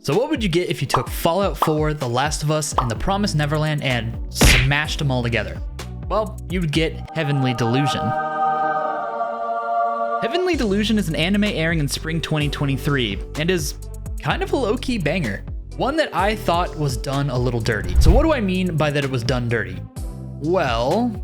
So what would you get if you took Fallout 4, The Last of Us, and The Promised Neverland and smashed them all together? Well, you would get Heavenly Delusion. Heavenly Delusion is an anime airing in spring 2023 and is kind of a low-key banger. One that I thought was done a little dirty. So what do I mean by that it was done dirty? Well,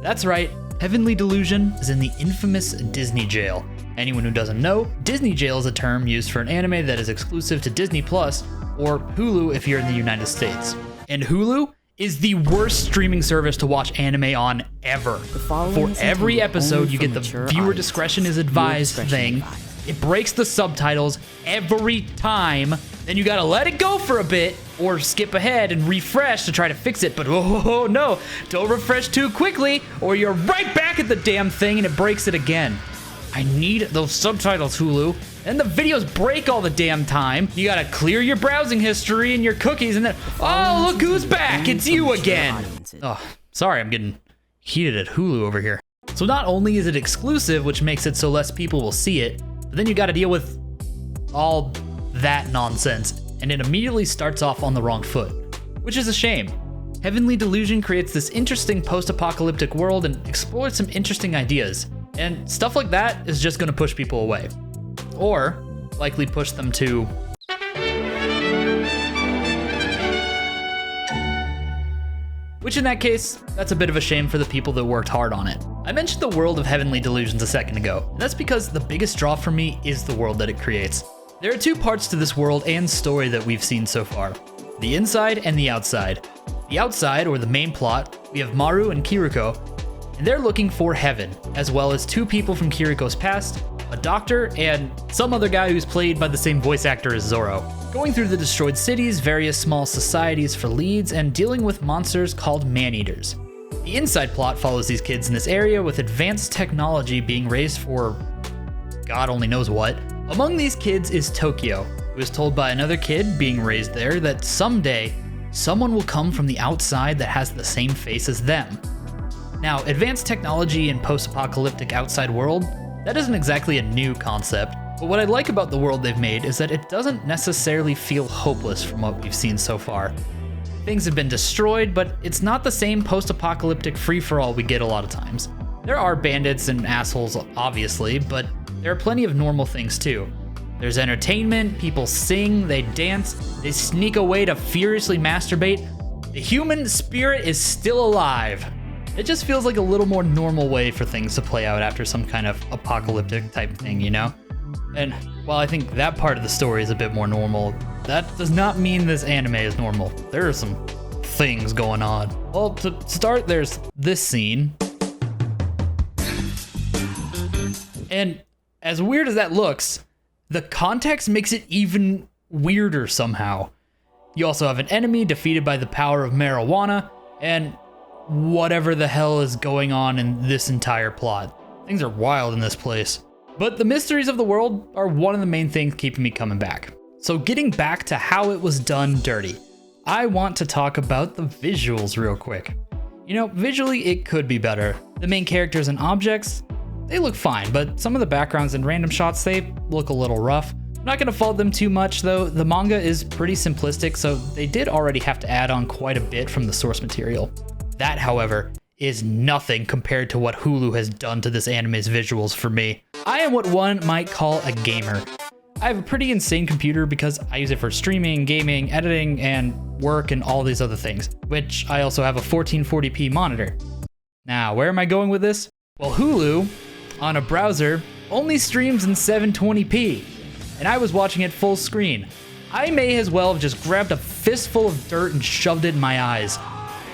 that's right. Heavenly Delusion is in the infamous Disney Jail. Anyone who doesn't know, Disney Jail is a term used for an anime that is exclusive to Disney Plus or Hulu if you're in the United States. And Hulu is the worst streaming service to watch anime on ever. For every episode, you get the viewer discretion is advised thing. It breaks the subtitles every time. Then you gotta let it go for a bit or skip ahead and refresh to try to fix it. But oh no, don't refresh too quickly or you're right back at the damn thing and it breaks it again. I need those subtitles, Hulu. And the videos break all the damn time. You gotta clear your browsing history and your cookies and then, oh, look who's back, it's you again. Oh, sorry, I'm getting heated at Hulu over here. So not only is it exclusive, which makes it so less people will see it, but then you gotta deal with all that nonsense, and it immediately starts off on the wrong foot, which is a shame. Heavenly Delusion creates this interesting post-apocalyptic world and explores some interesting ideas. And stuff like that is just gonna push people away. Or likely push them to... which in that case, that's a bit of a shame for the people that worked hard on it. I mentioned the world of Heavenly Delusions a second ago, and that's because the biggest draw for me is the world that it creates. There are two parts to this world and story that we've seen so far. The inside and the outside. The outside, or the main plot, we have Maru and Kiruko, and they're looking for heaven, as well as two people from Kiruko's past, a doctor, and some other guy who's played by the same voice actor as Zoro. Going through the destroyed cities, various small societies for leads, and dealing with monsters called man-eaters. The inside plot follows these kids in this area with advanced technology being raised for God only knows what. Among these kids is Tokio, who is told by another kid being raised there that someday, someone will come from the outside that has the same face as them. Now, advanced technology in post-apocalyptic outside world, that isn't exactly a new concept, but what I like about the world they've made is that it doesn't necessarily feel hopeless from what we've seen so far. Things have been destroyed, but it's not the same post-apocalyptic free-for-all we get a lot of times. There are bandits and assholes, obviously, but there are plenty of normal things too. There's entertainment, people sing, they dance, they sneak away to furiously masturbate. The human spirit is still alive. It just feels like a little more normal way for things to play out after some kind of apocalyptic type thing, you know? And while I think that part of the story is a bit more normal, that does not mean this anime is normal. There are some things going on. Well, to start, there's this scene. And as weird as that looks, the context makes it even weirder somehow. You also have an enemy defeated by the power of marijuana, and whatever the hell is going on in this entire plot. Things are wild in this place. But the mysteries of the world are one of the main things keeping me coming back. So getting back to how it was done dirty, I want to talk about the visuals real quick. You know, visually it could be better. The main characters and objects, they look fine, but some of the backgrounds and random shots, they look a little rough. I'm not gonna fault them too much though. The manga is pretty simplistic, so they did already have to add on quite a bit from the source material. That, however, is nothing compared to what Hulu has done to this anime's visuals for me. I am what one might call a gamer. I have a pretty insane computer because I use it for streaming, gaming, editing, and work and all these other things, which I also have a 1440p monitor. Now, where am I going with this? Well, Hulu, on a browser, only streams in 720p, and I was watching it full screen. I may as well have just grabbed a fistful of dirt and shoved it in my eyes.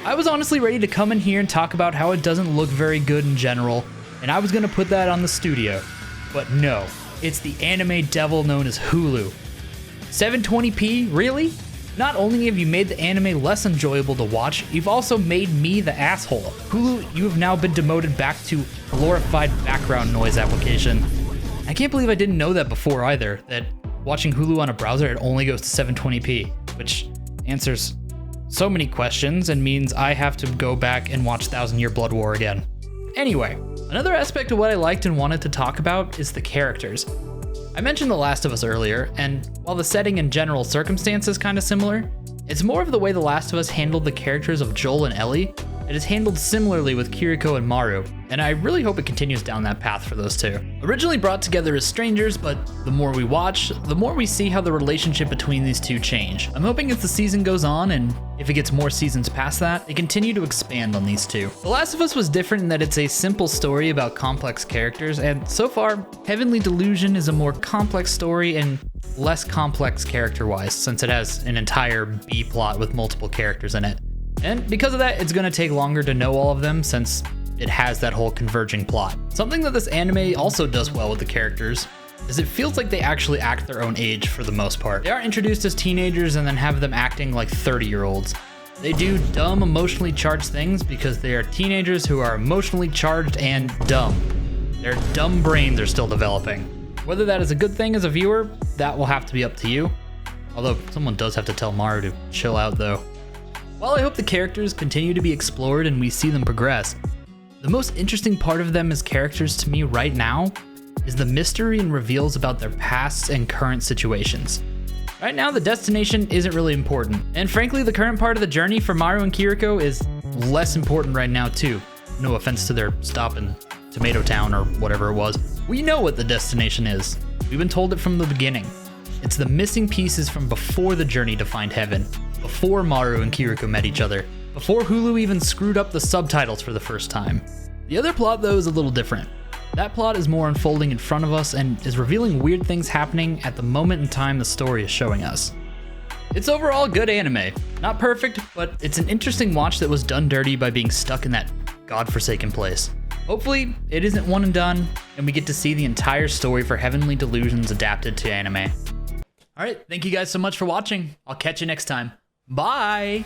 I was honestly ready to come in here and talk about how it doesn't look very good in general, and I was gonna put that on the studio. But no, it's the anime devil known as Hulu. 720p, really? Not only have you made the anime less enjoyable to watch, you've also made me the asshole. Hulu, you have now been demoted back to glorified background noise application. I can't believe I didn't know that before either, that watching Hulu on a browser, it only goes to 720p, which answers so many questions and means I have to go back and watch 1000 Year Blood War again. Anyway, another aspect of what I liked and wanted to talk about is the characters. I mentioned The Last of Us earlier, and while the setting and general circumstances kinda similar, it's more of the way The Last of Us handled the characters of Joel and Ellie. It is handled similarly with Kiruko and Maru, and I really hope it continues down that path for those two. Originally brought together as strangers, but the more we watch, the more we see how the relationship between these two change. I'm hoping as the season goes on, and if it gets more seasons past that, they continue to expand on these two. The Last of Us was different in that it's a simple story about complex characters, and so far, Heavenly Delusion is a more complex story and less complex character-wise, since it has an entire B-plot with multiple characters in it. And because of that, it's gonna take longer to know all of them since it has that whole converging plot. Something that this anime also does well with the characters is it feels like they actually act their own age for the most part. They are introduced as teenagers and then have them acting like 30-year-olds. They do dumb, emotionally charged things because they are teenagers who are emotionally charged and dumb. Their dumb brains are still developing. Whether that is a good thing as a viewer, that will have to be up to you. Although someone does have to tell Maru to chill out though. While I hope the characters continue to be explored and we see them progress, the most interesting part of them as characters to me right now is the mystery and reveals about their pasts and current situations. Right now, the destination isn't really important, and frankly, the current part of the journey for Maru and Kiruko is less important right now too. No offense to their stop in Tomato Town or whatever it was. We know what the destination is. We've been told it from the beginning. It's the missing pieces from before the journey to find heaven, before Maru and Kiruko met each other, before Hulu even screwed up the subtitles for the first time. The other plot though is a little different. That plot is more unfolding in front of us and is revealing weird things happening at the moment in time the story is showing us. It's overall good anime. Not perfect, but it's an interesting watch that was done dirty by being stuck in that godforsaken place. Hopefully, it isn't one and done, and we get to see the entire story for Heavenly Delusions adapted to anime. Alright, thank you guys so much for watching. I'll catch you next time. Bye!